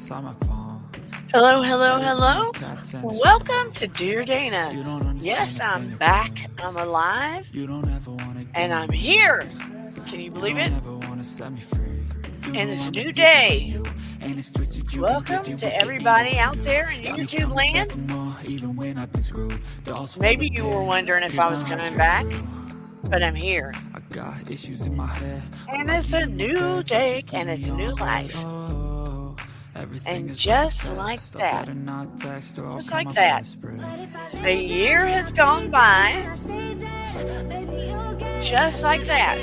Hello, hello, hello. Welcome to Dear Dana. Yes, I'm back. I'm alive. And I'm here. Can you believe it? And it's a new day. Welcome to everybody out there in YouTube land. Maybe you were wondering if I was coming back, but I'm here. And it's a new day and it's a new life. And just like that, a year has gone by, just like that.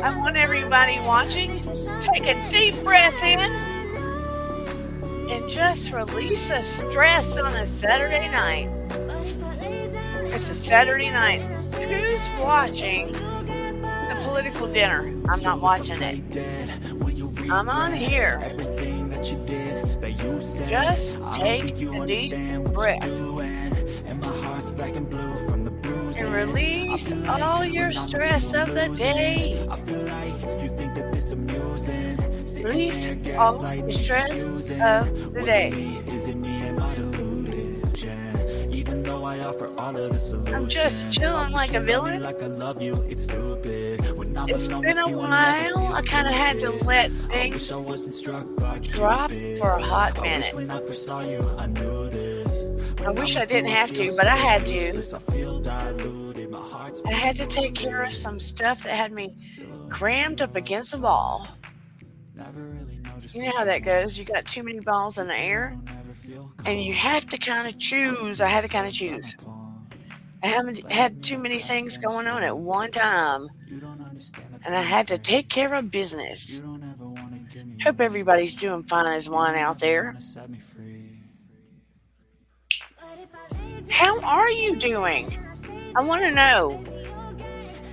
I want everybody watching, take a deep breath in, and just release the stress on a Saturday night. It's a Saturday night. Who's watching the political dinner? I'm not watching it. I'm on here. Just take a deep breath and release all your stress of the day. Release all your stress of the day. I'm just chilling like a villain. It's been a while. I kind of had to let things drop for a hot minute. I wish I didn't have to, but I had to. I had to take care of some stuff that had me crammed up against the wall. You know how that goes. You got too many balls in the air, and you have to kind of choose. I had to kind of choose. I haven't had too many things going on at one time, and I had to take care of business. Hope everybody's doing fine as one out there. How are you doing? I want to know.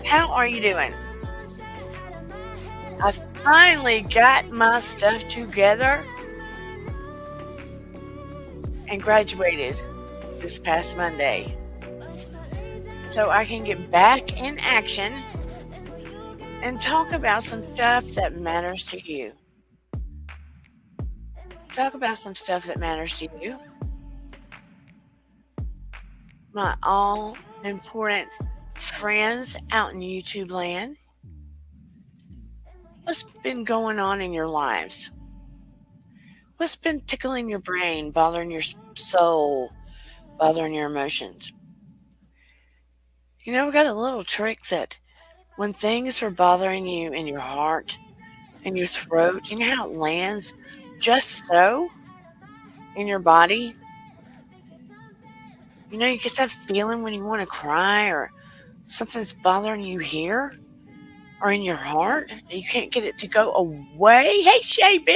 How are you doing? I finally got my stuff together and graduated this past Monday. So I can get back in action and talk about some stuff that matters to you. Talk about some stuff that matters to you. My all-important friends out in YouTube land. What's been going on in your lives? What's been tickling your brain, bothering your soul, bothering your emotions? You know, I've got a little trick that when things are bothering you in your heart, in your throat, you know how it lands just so in your body? You know, you get that feeling when you want to cry or something's bothering you here or in your heart and you can't get it to go away. Hey, Shay B.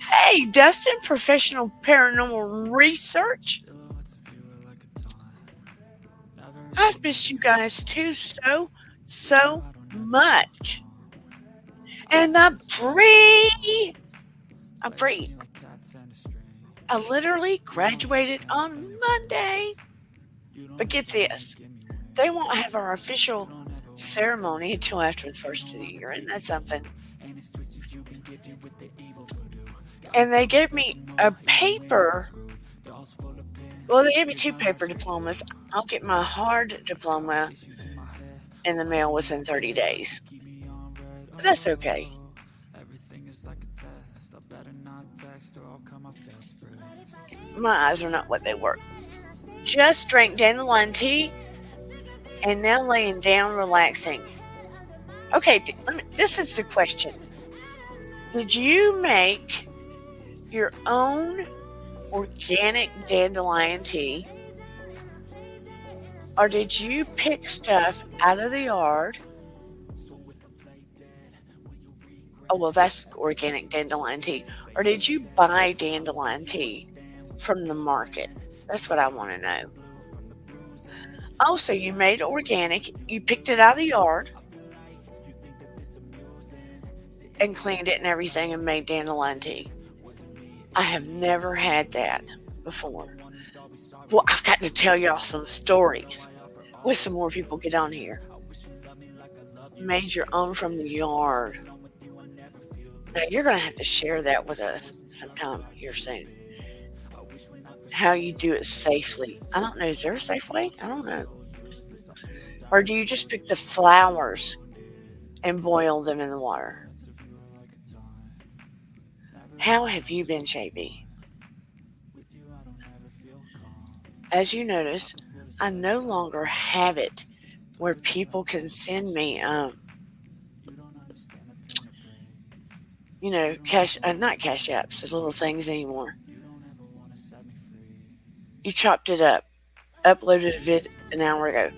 Hey, Dustin, professional paranormal research. I've missed you guys too so much. And I'm free. I literally graduated on Monday. But get this, they won't have our official ceremony until after the first of the year, and that's something. And they gave me a paper. Well, they gave me 2 paper diplomas. I'll get my hard diploma in the mail within 30 days. But that's okay. My eyes are not what they were. Just drank dandelion tea and now laying down relaxing. Okay, this is the question. Did you make your own organic dandelion tea? Or did you pick stuff out of the yard? Oh, well, that's organic dandelion tea. Or did you buy dandelion tea from the market? That's what I want to know. Also, you made it organic. You picked it out of the yard and cleaned it and everything and made dandelion tea. I have never had that before. Well, I've got to tell y'all some stories with some more people get on here. You made your own from the yard. Now you're gonna have to share that with us sometime here soon. How you do it safely. I don't know, is there a safe way? I don't know. Or do you just pick the flowers and boil them in the water? How have you been, JB? As you notice, I no longer have it where people can send me, cash, not cash apps, the little things anymore. You chopped it up, uploaded a vid an hour ago.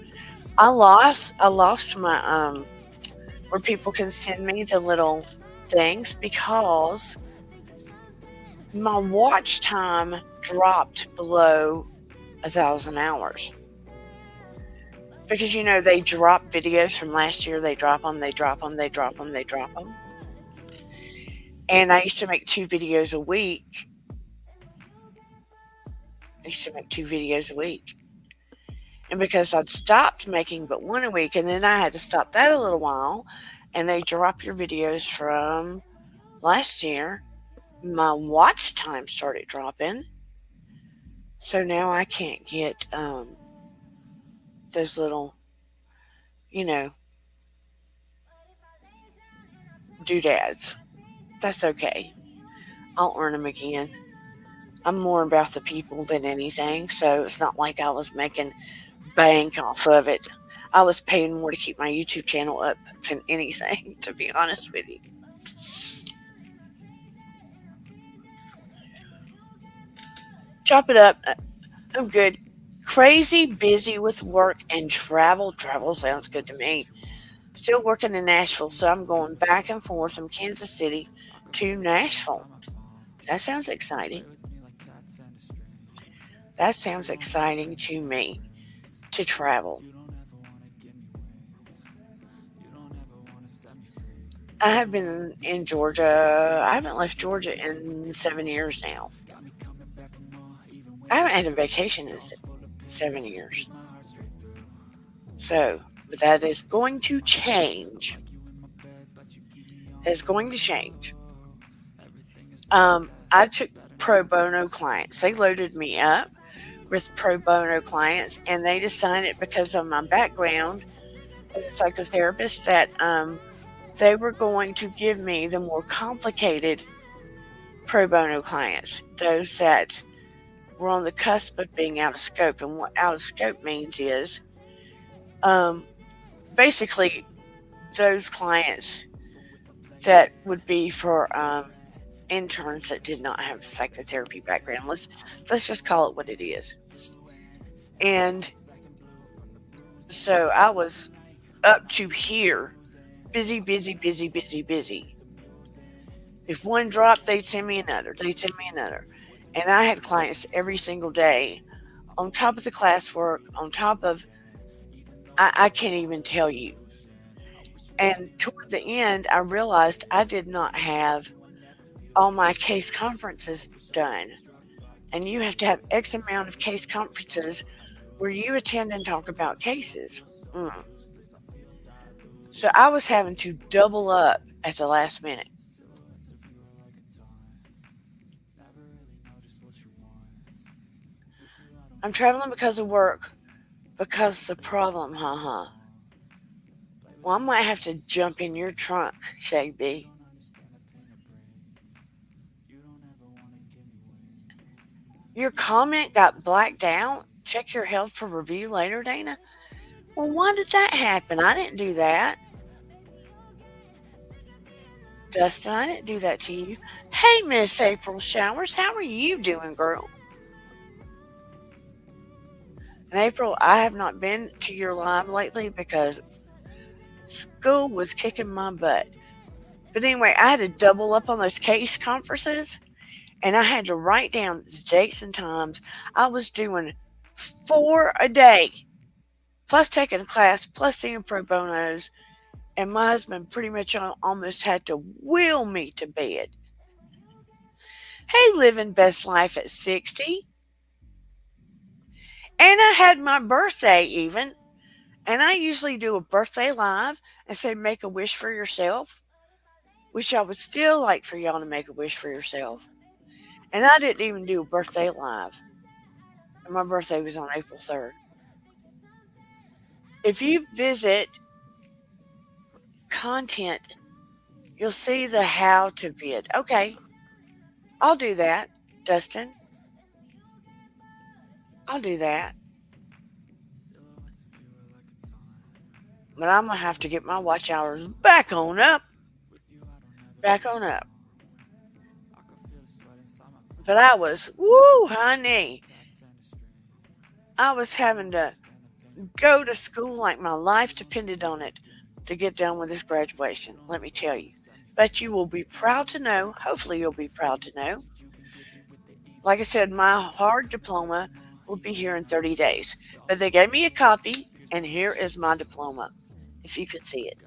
I lost my, where people can send me the little things because my watch time dropped below 1,000 hours. Because, they drop videos from last year, they drop them, they drop them, they drop them, they drop them. And I used to make 2 videos a week. I used to make 2 videos a week. And because I'd stopped making but 1 a week, and then I had to stop that a little while, and they drop your videos from last year, my watch time started dropping. So now I can't get those little, you know, doodads. That's okay. I'll earn them again. I'm more about the people than anything, so it's not like I was making bank off of it. I was paying more to keep my YouTube channel up than anything, to be honest with you. Chop it up. I'm good. Crazy busy with work and travel. Travel sounds good to me. Still working in Nashville, so I'm going back and forth from Kansas City to Nashville. That sounds exciting. That sounds exciting to me to travel. I have been in Georgia. I haven't left Georgia in 7 years now. I haven't had a vacation in 7 years. So, but that is going to change. It's going to change. I took pro bono clients. They loaded me up with pro bono clients, and they decided because of my background as a psychotherapist that they were going to give me the more complicated pro bono clients, those that were on the cusp of being out of scope. And what out of scope means is um, basically those clients that would be for interns that did not have a psychotherapy background. Let's just call it what it is. And so I was up to here, busy, busy, busy, busy, busy. If one dropped, they'd send me another. They'd send me another. And I had clients every single day on top of the classwork, on top of, I can't even tell you. And toward the end, I realized I did not have all my case conferences done. And you have to have X amount of case conferences where you attend and talk about cases. Mm. So I was having to double up at the last minute. I'm traveling because of work, because the problem, haha. Well, I might have to jump in your trunk, Shagby. Your comment got blacked out. Check your health for review later, Dana. Well, why did that happen? I didn't do that. Dustin, I didn't do that to you. Hey, Miss April Showers, how are you doing, girl? And April, I have not been to your live lately because school was kicking my butt. But anyway, I had to double up on those case conferences, and I had to write down the dates and times. I was doing 4 a day, plus taking a class, plus seeing pro bonos, and my husband pretty much almost had to wheel me to bed. Hey, living best life at 60. And I had my birthday even. And I usually do a birthday live and say, make a wish for yourself. which I would still like for y'all to make a wish for yourself. And I didn't even do a birthday live. And my birthday was on April 3rd. If you visit content, you'll see the how to vid. Okay, I'll do that, Dustin. I'll do that. But I'm going to have to get my watch hours back on up. Back on up. But I was, woo, honey. I was having to go to school like my life depended on it to get done with this graduation, let me tell you. But you will be proud to know, hopefully, you'll be proud to know. Like I said, my hard diploma will be here in 30 days. But they gave me a copy, and here is my diploma, if you can see it.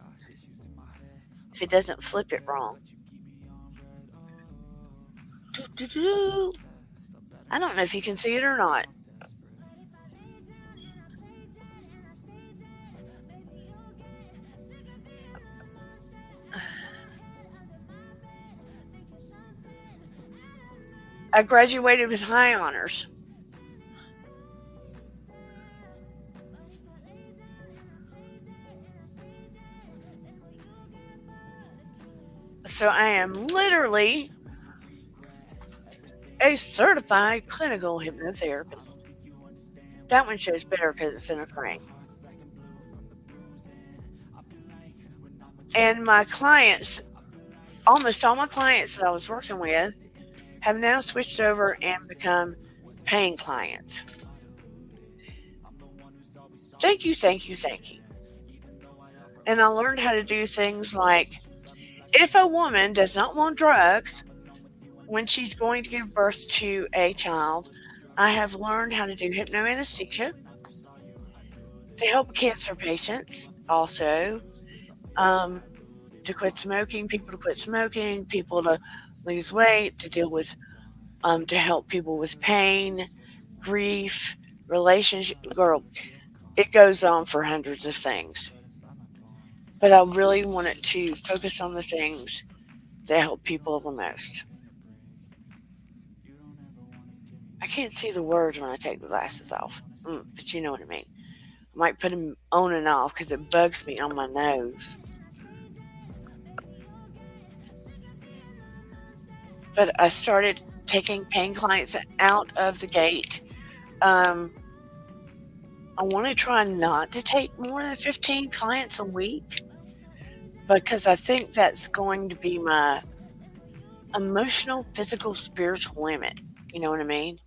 If it doesn't flip it wrong. Doo-doo-doo. I don't know if you can see it or not. I graduated with high honors. So I am literally a certified clinical hypnotherapist. That one shows better because it's in a frame. And my clients, almost all my clients that I was working with, have now switched over and become paying clients. Thank you, thank you, thank you. And I learned how to do things like if a woman does not want drugs when she's going to give birth to a child, I have learned how to do hypnoanesthesia to help cancer patients also, to quit smoking, people to quit smoking, people to lose weight, to deal with, to help people with pain, grief, relationship. Girl, it goes on for hundreds of things. But I really wanted to focus on the things that help people the most. I can't see the words when I take the glasses off, but you know what I mean. I might put them on and off because it bugs me on my nose. But I started taking paying clients out of the gate. I want to try not to take more than 15 clients a week because I think that's going to be my emotional, physical, spiritual limit. You know what I mean?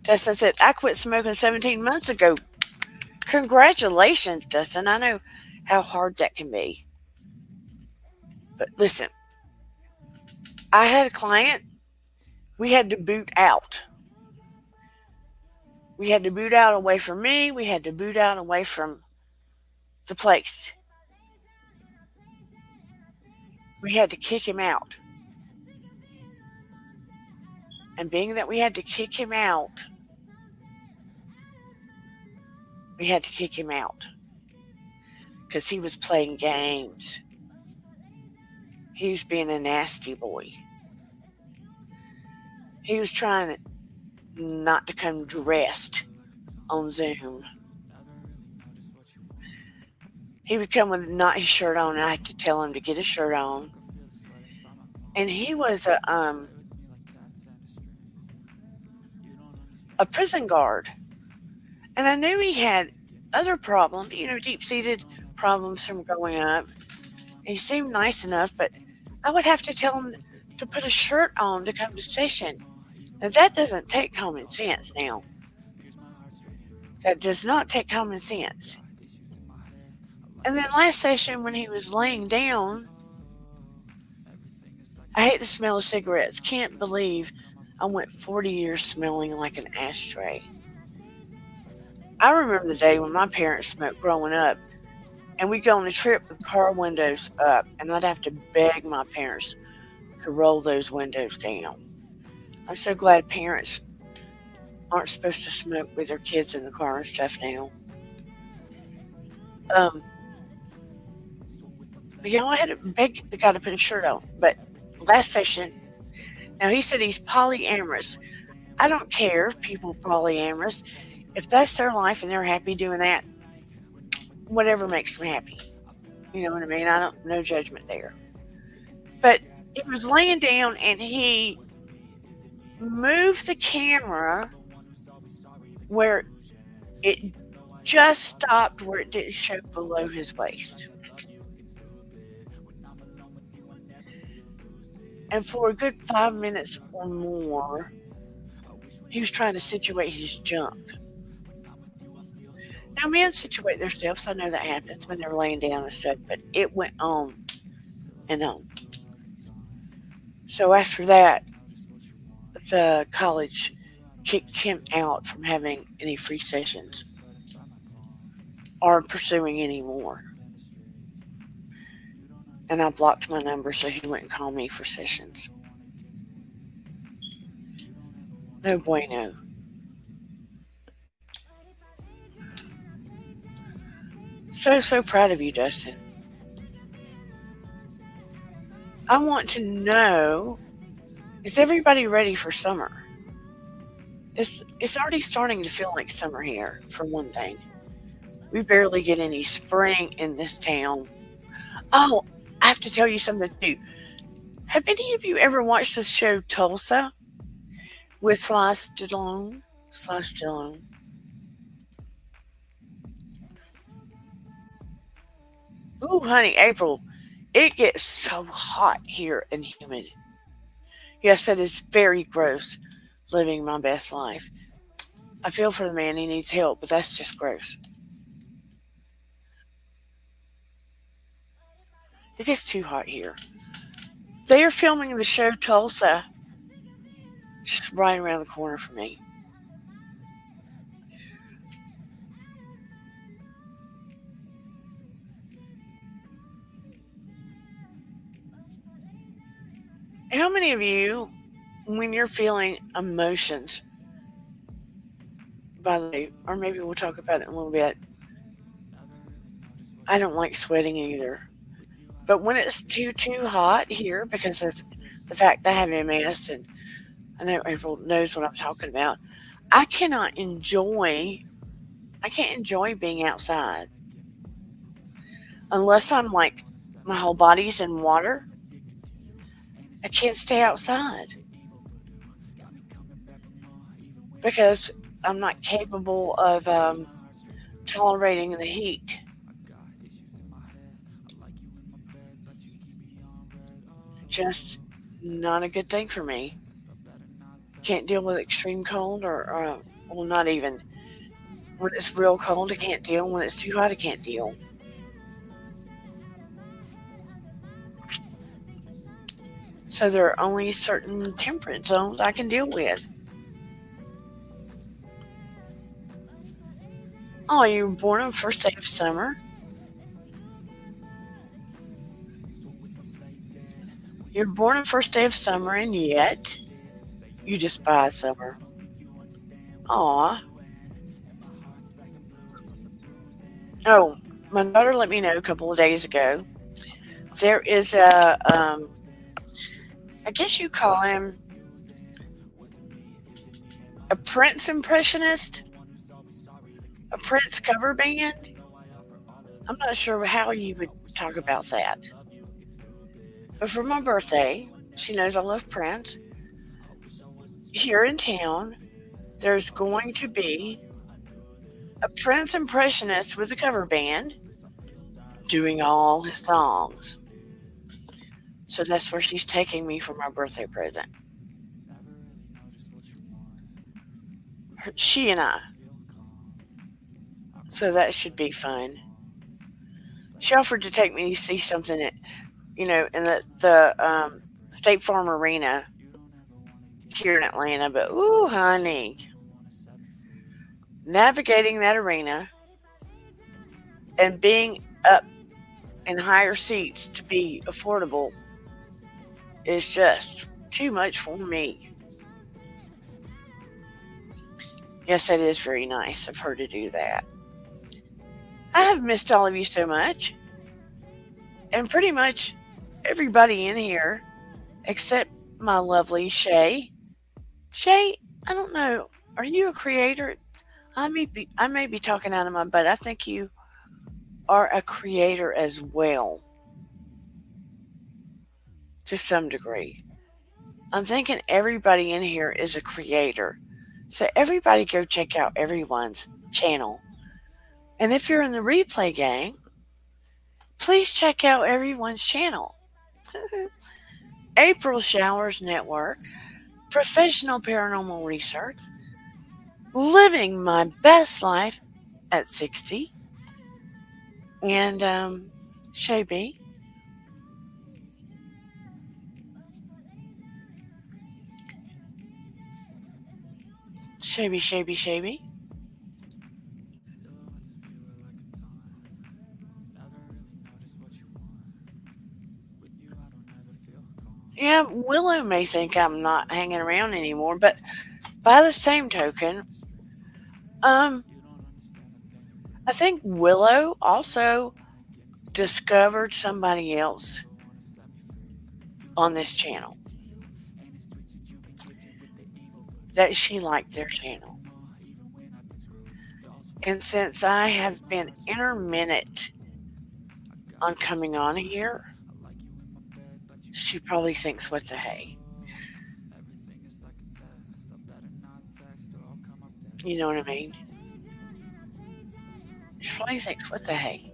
Dustin said, I quit smoking 17 months ago. Congratulations, Dustin. I know how hard that can be. But listen, I had a client, we had to boot out. We had to boot out away from me. We had to boot out away from the place. We had to kick him out. And being that we had to kick him out, we had to kick him out because he was playing games. He was being a nasty boy. He was trying not to come dressed on Zoom. He would come with not his shirt on, and I had to tell him to get his shirt on. And he was a prison guard. And I knew he had other problems, deep-seated problems from growing up. He seemed nice enough, but I would have to tell him to put a shirt on to come to session. Now, that doesn't take common sense now. That does not take common sense. And then last session, when he was laying down, I hate the smell of cigarettes. Can't believe I went 40 years smelling like an ashtray. I remember the day when my parents smoked growing up, and we'd go on a trip with car windows up, and I'd have to beg my parents to roll those windows down. I'm so glad parents aren't supposed to smoke with their kids in the car and stuff now. I had to beg the guy to put a shirt on. But last session, now he said he's polyamorous. I don't care if people are polyamorous. If that's their life and they're happy doing that, whatever makes them happy. You know what I mean? I don't, no judgment there. But he was laying down and he moved the camera where it just stopped where it didn't show below his waist. And for a good 5 minutes or more, he was trying to situate his junk. Now, men situate themselves. I know that happens when they're laying down and stuff, but it went on and on. So after that, the college kicked him out from having any free sessions or pursuing any more. And I blocked my number so he wouldn't call me for sessions. No bueno. So proud of you, Dustin. I want to know, is everybody ready for summer? It's already starting to feel like summer here, for one thing. We barely get any spring in this town. Oh, I have to tell you something too. Have any of you ever watched the show Tulsa with Sly Stallone? Sly Stallone. Ooh, honey, April, it gets so hot here and humid. Yes, it is very gross living my best life. I feel for the man, he needs help, but that's just gross. It gets too hot here. They are filming the show Tulsa just right around the corner from me. How many of you, when you're feeling emotions, by the way, or maybe we'll talk about it in a little bit. I don't like sweating either. But when it's too hot here because of the fact I have MS and I know April knows what I'm talking about, I cannot enjoy I can't enjoy being outside unless I'm like my whole body's in water. I can't stay outside because I'm not capable of tolerating the heat. Just not a good thing for me. Can't deal with extreme cold or well, not even. When it's real cold, I can't deal. When it's too hot, I can't deal. So there are only certain temperate zones I can deal with. Oh, you were born on the first day of summer? You're born on the first day of summer, and yet you despise summer. Aw. Oh, my daughter let me know a couple of days ago. There is I guess you call him a Prince impressionist, a Prince cover band. I'm not sure how you would talk about that. But for my birthday, she knows I love Prince. Here in town, there's going to be a Prince impressionist with a cover band doing all his songs. So that's where she's taking me for my birthday present. She and I. So that should be fun. She offered to take me to see something at, in the State Farm Arena here in Atlanta. But ooh, honey, navigating that arena and being up in higher seats to be affordable is just too much for me. Yes, that is very nice of her to do that. I have missed all of you so much. and pretty much everybody in here except my lovely Shay. Shay, I don't know. Are you a creator? I may be talking out of my butt. I think you are a creator as well, to some degree. I'm thinking everybody in here is a creator. So everybody go check out everyone's channel. And if you're in the replay gang, please check out everyone's channel. April Showers Network, Professional Paranormal Research, Living My Best Life at 60, and Shay B. Shabby. Yeah, Willow may think I'm not hanging around anymore, but by the same token, um, I think Willow also discovered somebody else on this channel that she liked their channel. And since I have been intermittent on coming on here, she probably thinks, what the hey? You know what I mean? She probably thinks, what the hey?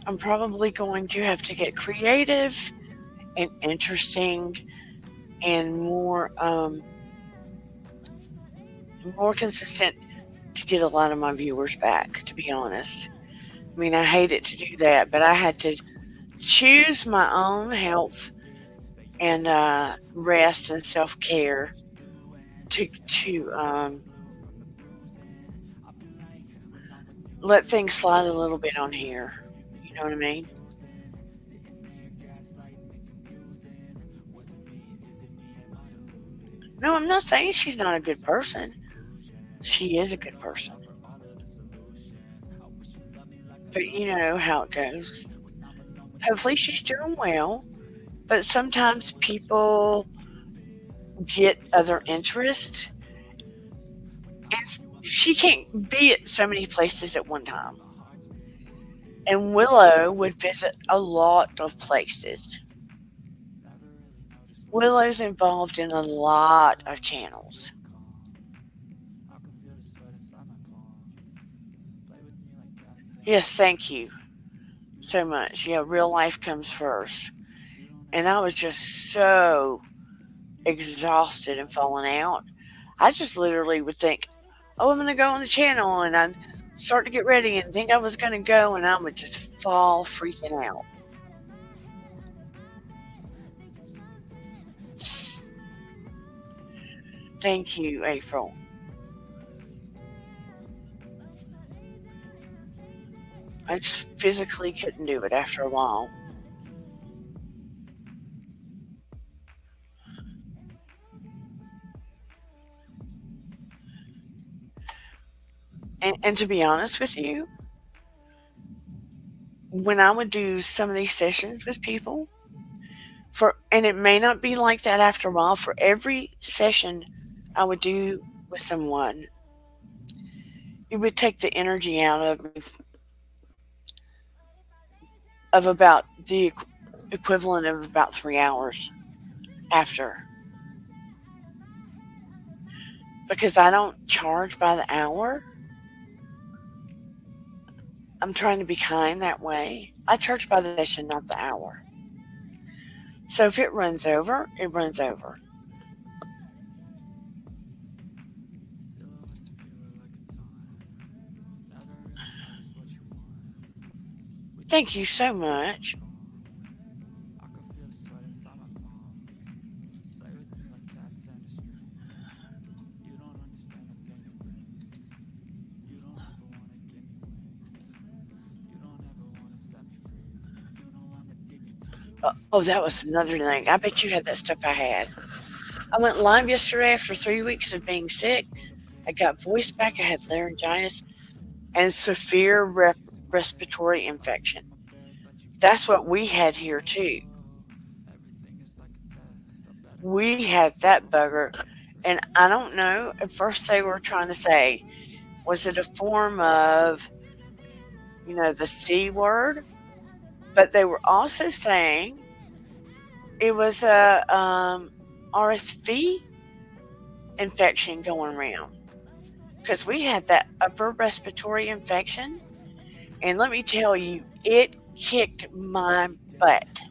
I'm probably going to have to get creative and interesting and more consistent to get a lot of my viewers back, to be honest. I mean, I hated to do that, but I had to choose my own health and rest and self-care to let things slide a little bit on here. You know what I mean? No, I'm not saying she's not a good person. She is a good person. But you know how it goes. Hopefully she's doing well. But sometimes people get other interests. And she can't be at so many places at one time. And Willow would visit a lot of places. Willow's involved in a lot of channels. Yes, thank you so much. Yeah, real life comes first. And I was just so exhausted and falling out. I just literally would think, oh, I'm going to go on the channel, and I'd start to get ready and think I was going to go, and I would just fall freaking out. Thank you, April. I just physically couldn't do it after a while. And to be honest with you, when I would do some of these sessions with people, and it may not be like that after a while, for every session I would do with someone, it would take the energy out of me of about the equivalent of about 3 hours after. Because I don't charge by the hour. I'm trying to be kind that way. I charge by the session, not the hour. So if it runs over, it runs over. Thank you so much. Oh, that was another thing. I bet you had that stuff I had. I went live yesterday after 3 weeks of being sick. I got voice back. I had laryngitis. and severe respiratory infection. That's what we had here too. We had that bugger, and I don't know. At first, they were trying to say, was it a form of, the C word? But they were also saying it was a RSV infection going around because we had that upper respiratory infection. And let me tell you, it kicked my butt.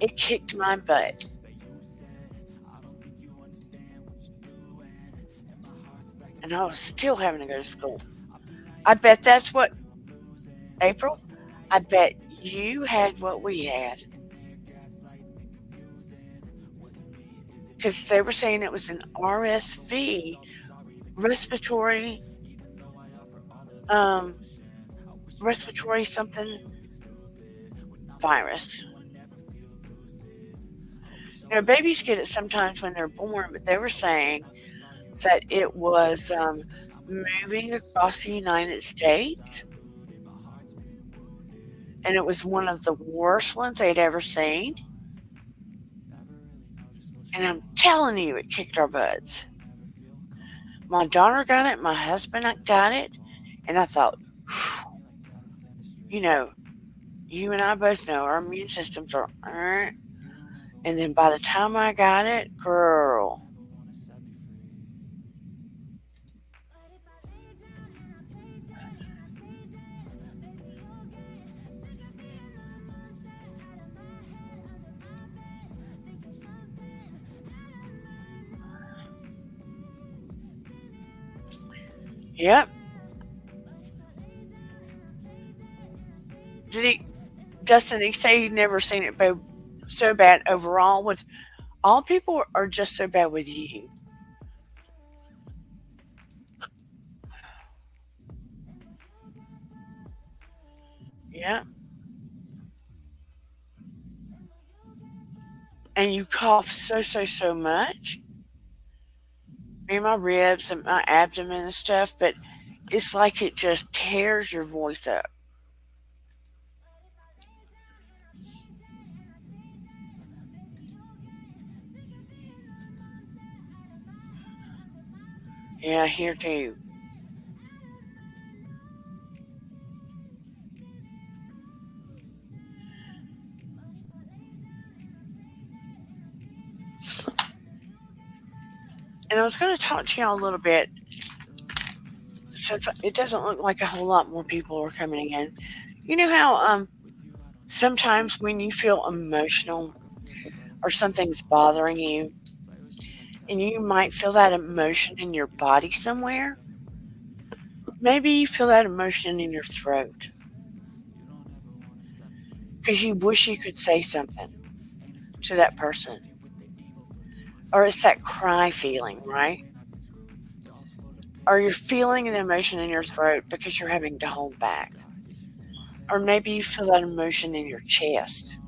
It kicked my butt. And I was still having to go to school. I bet that's what, April, I bet you had what we had. Because they were saying it was an RSV, respiratory, um, respiratory something virus. Babies get it sometimes when they're born, but they were saying that it was moving across the United States, and it was one of the worst ones they'd ever seen. And I'm telling you, it kicked our butts. My daughter got it, my husband got it, and I thought, you know, you and I both know our immune systems are, and then by the time I got it, girl, yep. Dustin, he say he'd never seen it so bad overall. Was all people are just so bad with you? Yeah. And you cough so much in my ribs and my abdomen and stuff, but it's like it just tears your voice up. Yeah, here too. And I was going to talk to y'all a little bit since it doesn't look like a whole lot more people are coming in. You know how sometimes when you feel emotional or something's bothering you, and you might feel that emotion in your body somewhere? Maybe you feel that emotion in your throat because you wish you could say something to that person. Or it's that cry feeling, right? Or you're feeling an emotion in your throat because you're having to hold back. Or maybe you feel that emotion in your chest.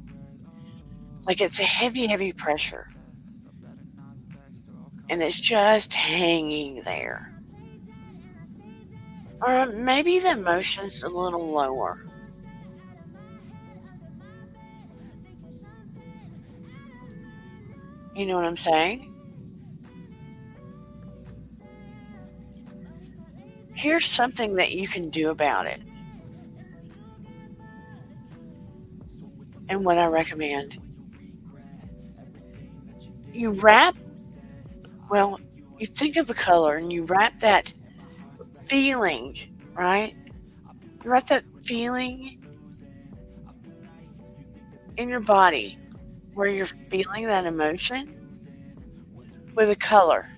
Like it's a heavy pressure. And it's just hanging there. Or maybe the emotion's a little lower. You know what I'm saying? Here's something that you can do about it, and what I recommend. You wrap, well, you think of a color and you wrap that feeling, right? You wrap that feeling in your body where you're feeling that emotion with a color.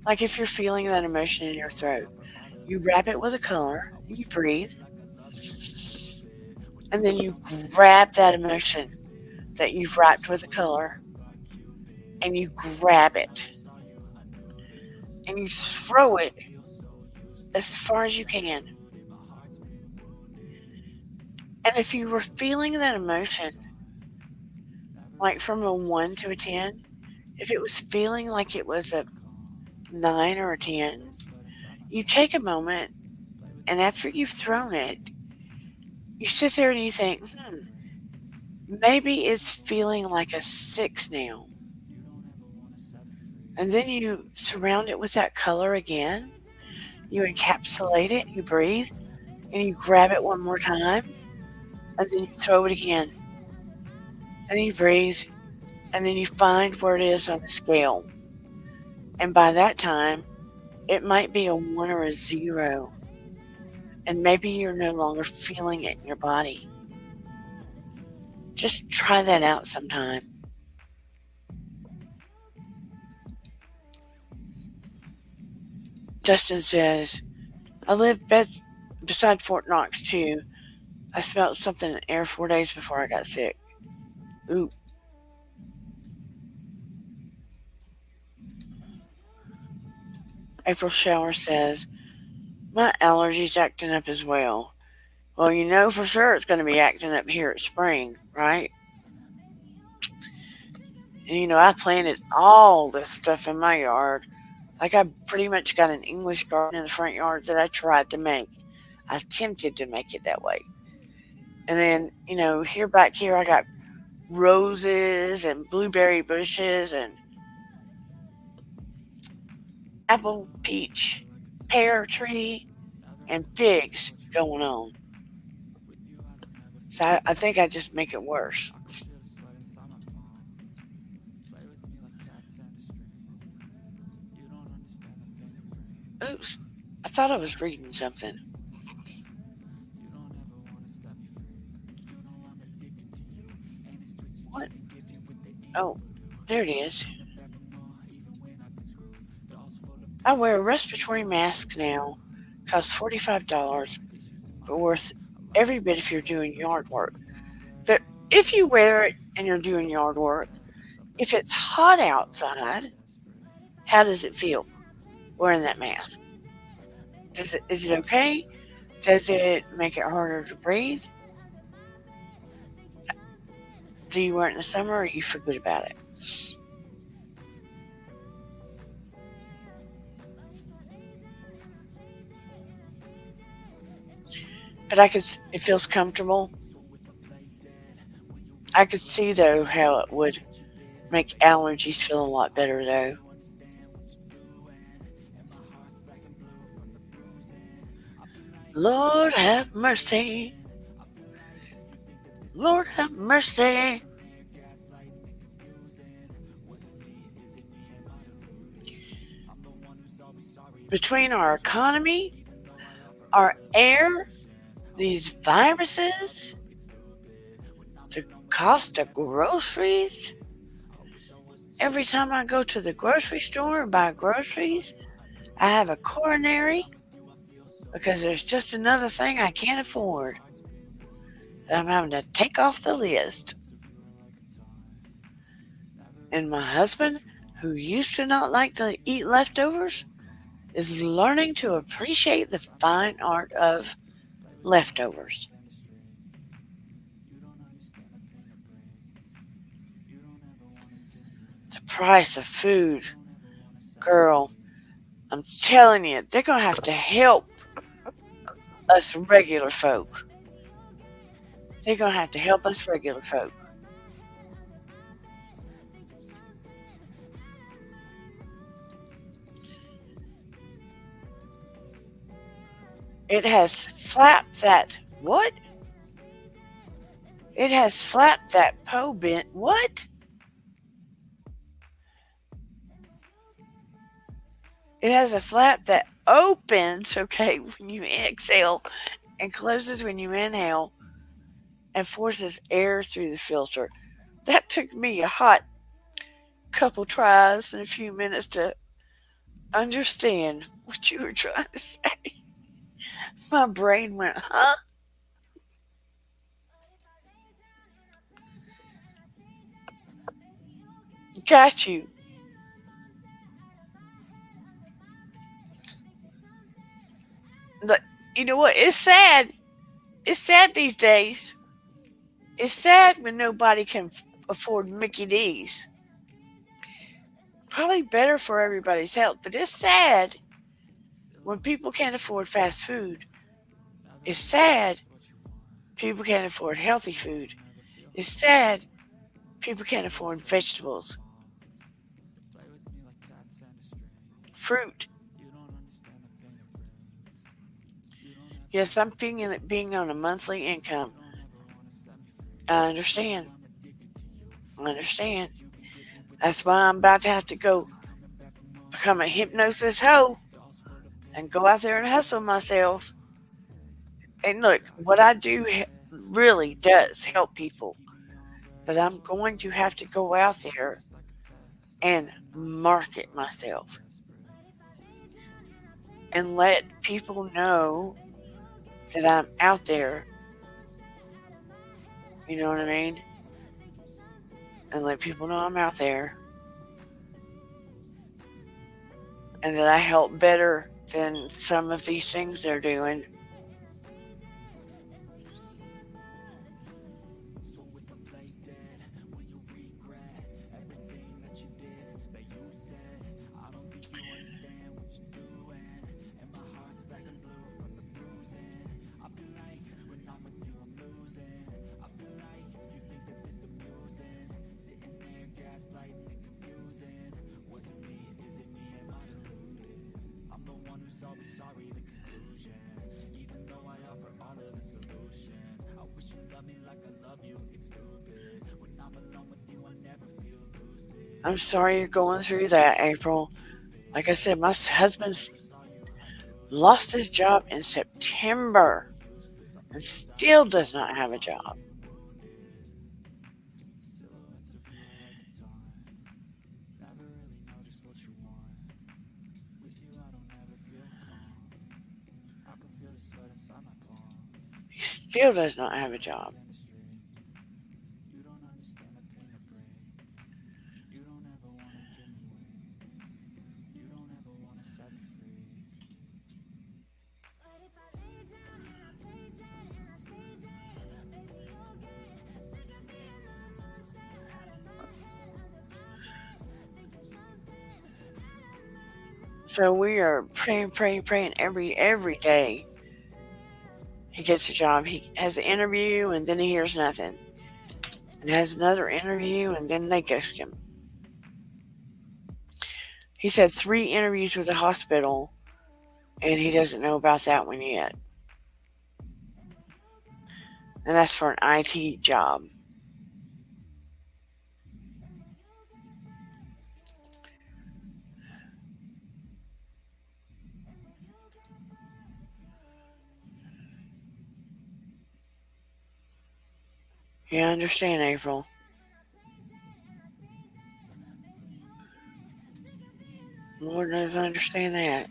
Like if you're feeling that emotion in your throat, you wrap it with a color, you breathe, and then you grab that emotion that you've wrapped with a color and you grab it and you throw it as far as you can. And if you were feeling that emotion, like from a 1 to a 10, if it was feeling like it was a 9 or a 10, you take a moment and after you've thrown it, you sit there and you think, maybe it's feeling like a 6 now. And then you surround it with that color again. You encapsulate it, you breathe, and you grab it one more time, and then you throw it again. And then you breathe, and then you find where it is on the scale. And by that time, it might be a 1 or a 0. And maybe you're no longer feeling it in your body. Just try that out sometime. Justin says, I live beside Fort Knox too. I smelled something in the air 4 days before I got sick. Ooh. April Shower says, my allergies acting up as well. Well, you know for sure it's going to be acting up here at spring, right? And I planted all this stuff in my yard. Like I pretty much got an English garden in the front yard that I tried to make. I attempted to make it that way. And then, back here I got roses and blueberry bushes and apple, peach, pear tree, and figs going on. So I think I just make it worse. Oops. I thought I was reading something. What? Oh, there it is. I wear a respiratory mask now. Costs $45, but worth every bit if you're doing yard work. But if you wear it and you're doing yard work, if it's hot outside, how does it feel wearing that mask? Is it okay? Does it make it harder to breathe? Do you wear it in the summer or you forget about it? But it feels comfortable. I could see though how it would make allergies feel a lot better though. Lord have mercy. Lord have mercy. Between our economy, our air, these viruses, the cost of groceries. Every time I go to the grocery store and buy groceries, I have a coronary because there's just another thing I can't afford that I'm having to take off the list. And my husband, who used to not like to eat leftovers, is learning to appreciate the fine art of leftovers. The price of food, girl, I'm telling you, they're going to have to help us regular folk. They're going to have to help us regular folk. It has flapped that. What? It has flapped that Poe bent. What? It has a flap that opens, okay, when you exhale and closes when you inhale and forces air through the filter. That took me a hot couple tries and a few minutes to understand what you were trying to say. My brain went, huh? Got you. But you know what? It's sad. It's sad these days. It's sad when nobody can afford Mickey D's. probably better for everybody's health. But it's sad when people can't afford fast food. It's sad people can't afford healthy food. It's sad people can't afford vegetables, fruit. Yes, I'm thinking it being on a monthly income. I understand. I understand. That's why I'm about to have to go become a hypnosis hoe and go out there and hustle myself. And look, what I do really does help people, but I'm going to have to go out there and market myself and let people know that I'm out there. You know what I mean? And let people know I'm out there and that I help better than some of these things they're doing. I'm sorry you're going through that, April. Like I said, my husband's lost his job in September and still does not have a job. He still does not have a job. So we are praying, praying, praying every day. He gets a job. He has an interview and then he hears nothing. And has another interview and then they ghost him. He's had 3 interviews with the hospital and he doesn't know about that one yet. And that's for an IT job. Yeah, I understand, April. Lord knows I understand that.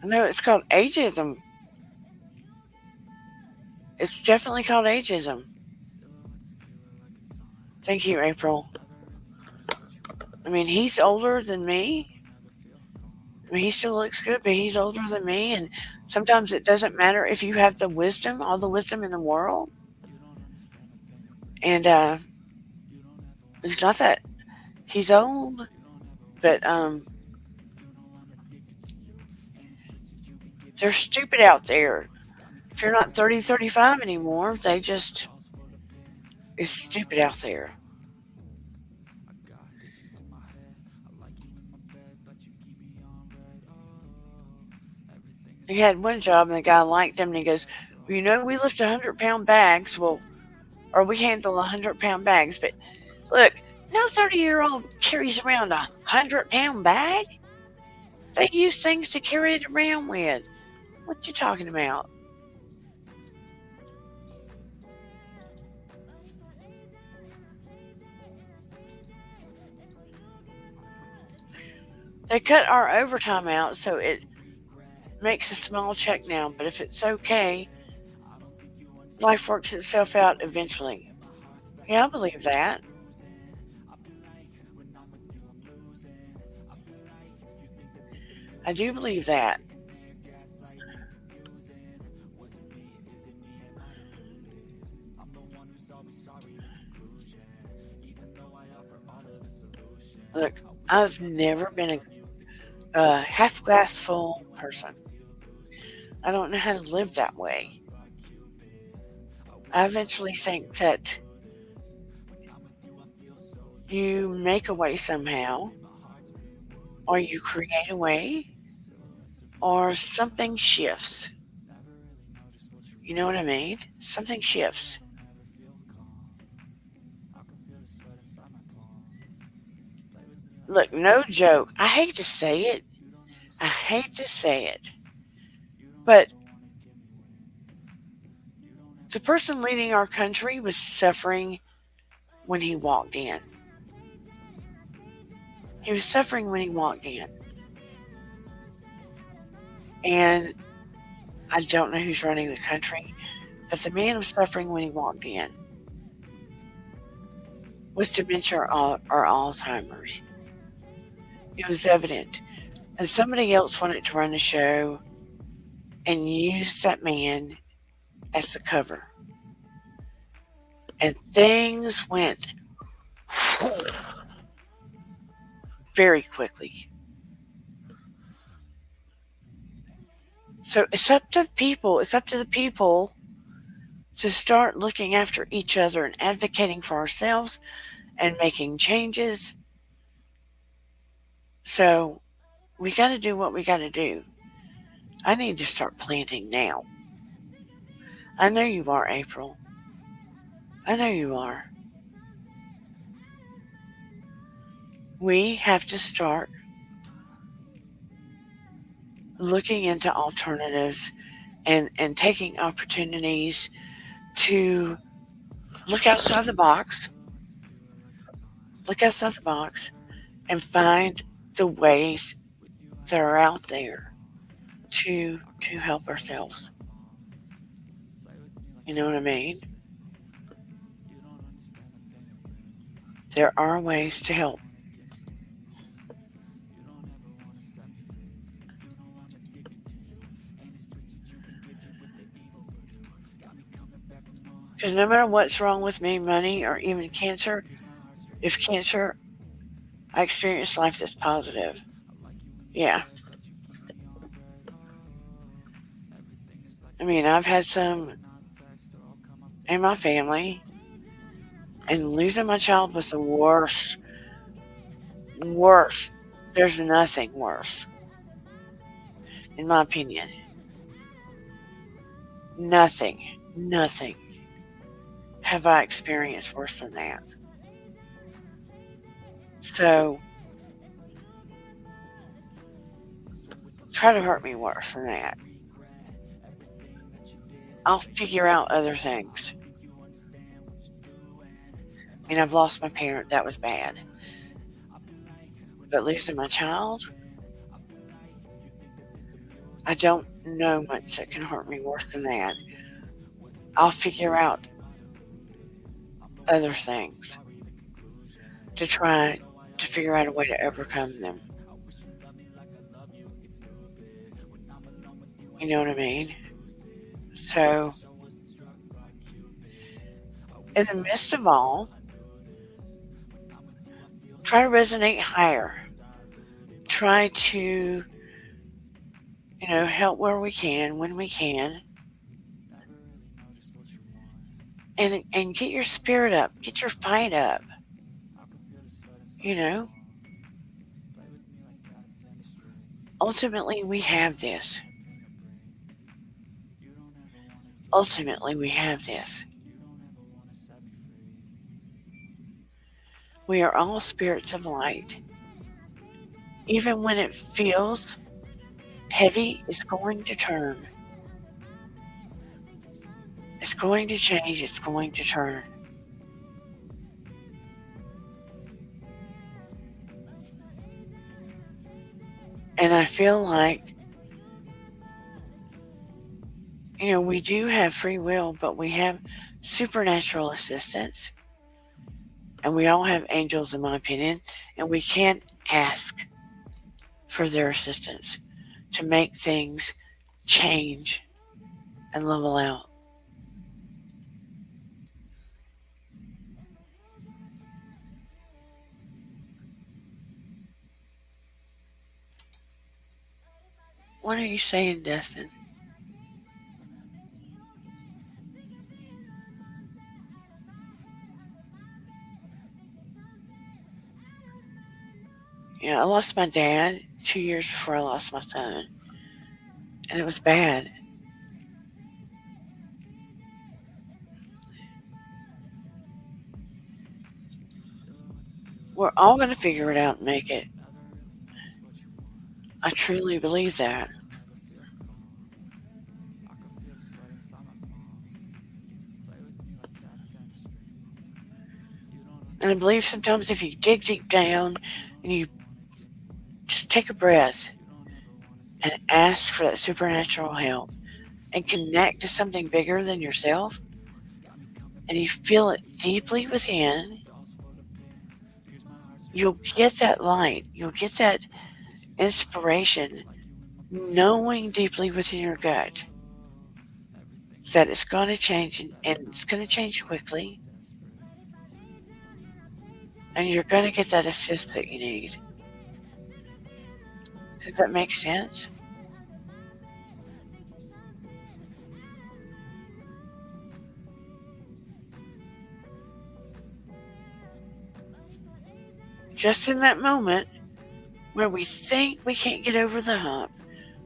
I know it's called ageism. It's definitely called ageism. Thank you, April. I mean, he's older than me. I mean, he still looks good, but he's older than me. And sometimes it doesn't matter if you have the wisdom, all the wisdom in the world. And it's not that he's old, but they're stupid out there. If you're not 30, 35 anymore, they just is stupid out there. He had one job and the guy liked him and he goes, well, you know, we lift 100-pound bags. Well, or we handle 100-pound bags. But look, no 30-year-old carries around 100-pound bag. They use things to carry it around with. What you talking about? They cut our overtime out so it makes a small check now. But if it's okay, life works itself out eventually. Yeah, I believe that. I do believe that. Look, I've never been a half glass full person. I don't know how to live that way. I eventually think that you make a way somehow, or you create a way, or something shifts. You know what I mean? Something shifts. Look, no joke. I hate to say it. I hate to say it. But the person leading our country was suffering when he walked in. He was suffering when he walked in. And I don't know who's running the country, but the man was suffering when he walked in with dementia or Alzheimer's. It was evident. And somebody else wanted to run the show and use that man as the cover. And things went very quickly. So it's up to the people. It's up to the people to start looking after each other and advocating for ourselves and making changes. So we got to do what we got to do. I need to start planting now. I know you are, April. I know you are. We have to start looking into alternatives and taking opportunities to look outside the box, and find the ways that are out there to help ourselves. You know what I mean? There are ways to help. Because no matter what's wrong with me, money, or even cancer, if cancer, I experience life that's positive. Yeah. I mean, I've had some in my family, and losing my child was the worst. Worst. There's nothing worse, in my opinion. Nothing have I experienced worse than that. So, try to hurt me worse than that. I'll figure out other things. I mean, I've lost my parent. That was bad. But losing my child, I don't know much that can hurt me worse than that. I'll figure out other things to try to figure out a way to overcome them. You know what I mean? So, in the midst of all, try to resonate higher. Try to, help where we can, when we can, and get your spirit up, get your fight up. You know, ultimately, we have this. Ultimately, we have this. We are all spirits of light. Even when it feels heavy, it's going to turn. It's going to change. It's going to turn. And I feel like, we do have free will, but we have supernatural assistance. And we all have angels, in my opinion. And we can't ask for their assistance to make things change and level out. What are you saying, Destin? I lost my dad 2 years before I lost my son, and it was bad. We're all going to figure it out and make it. I truly believe that. And I believe sometimes if you dig deep down and you just take a breath and ask for that supernatural help and connect to something bigger than yourself, and you feel it deeply within, you'll get that light. You'll get that inspiration, knowing deeply within your gut that it's going to change and it's going to change quickly. And you're going to get that assist that you need. Does that make sense? Just in that moment where we think we can't get over the hump,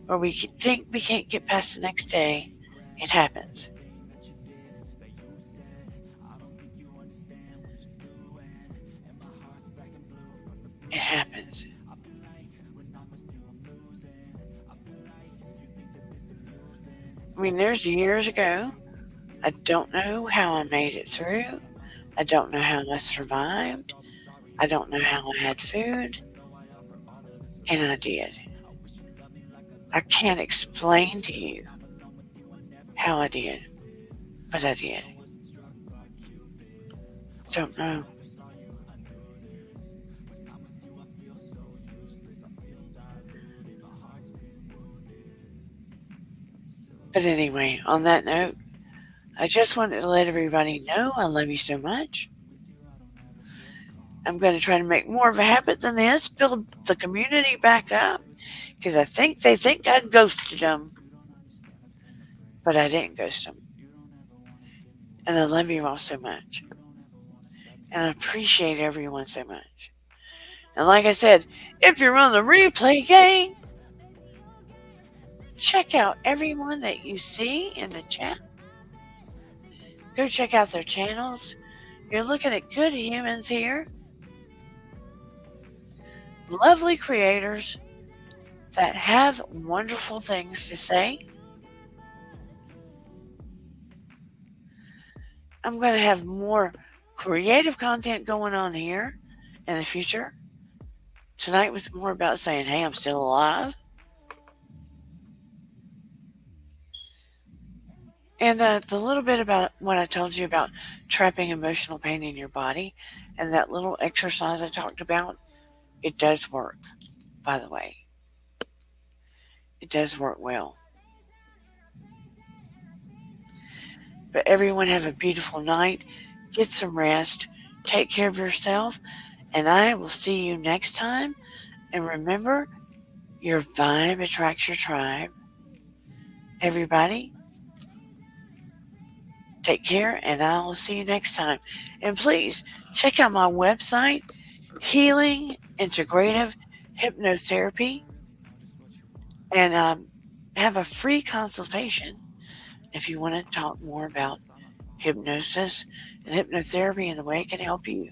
or we think we can't get past the next day, it happens. It happens. I mean, there's years ago, I don't know how I made it through. I don't know how I survived. I don't know how I had food. And I did. I can't explain to you how I did, but I did. Don't know. But anyway, on that note, I just wanted to let everybody know I love you so much. I'm going to try to make more of a habit than this, build the community back up, because I think they think I ghosted them, but I didn't ghost them. And I love you all so much. And I appreciate everyone so much. And like I said, if you're on the replay gang, check out everyone that you see in the chat. Go check out their channels. You're looking at good humans here. Lovely creators that have wonderful things to say. I'm going to have more creative content going on here in the future. Tonight was more about saying, hey, I'm still alive. And the little bit about what I told you about trapping emotional pain in your body and that little exercise I talked about, it does work, by the way. It does work well. But everyone have a beautiful night. Get some rest. Take care of yourself. And I will see you next time. And remember, your vibe attracts your tribe. Everybody, take care, and I will see you next time. And please check out my website, Healing Integrative Hypnotherapy, and have a free consultation if you want to talk more about hypnosis and hypnotherapy and the way it can help you.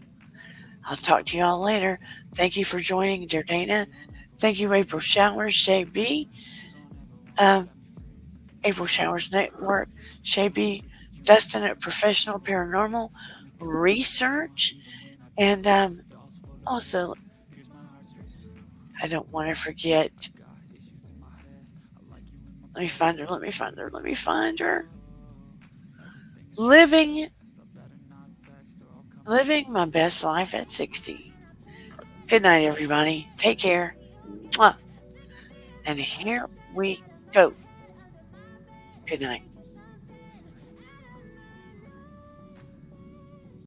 I'll talk to you all later. Thank you for joining, dear Dana. Thank you, April Showers, Shay B. April Showers Network, Shay B. Dustin at Professional Paranormal Research. And also, I don't want to forget. Let me find her. Living my best life at 60. Good night, everybody. Take care. Mwah. And here we go. Good night.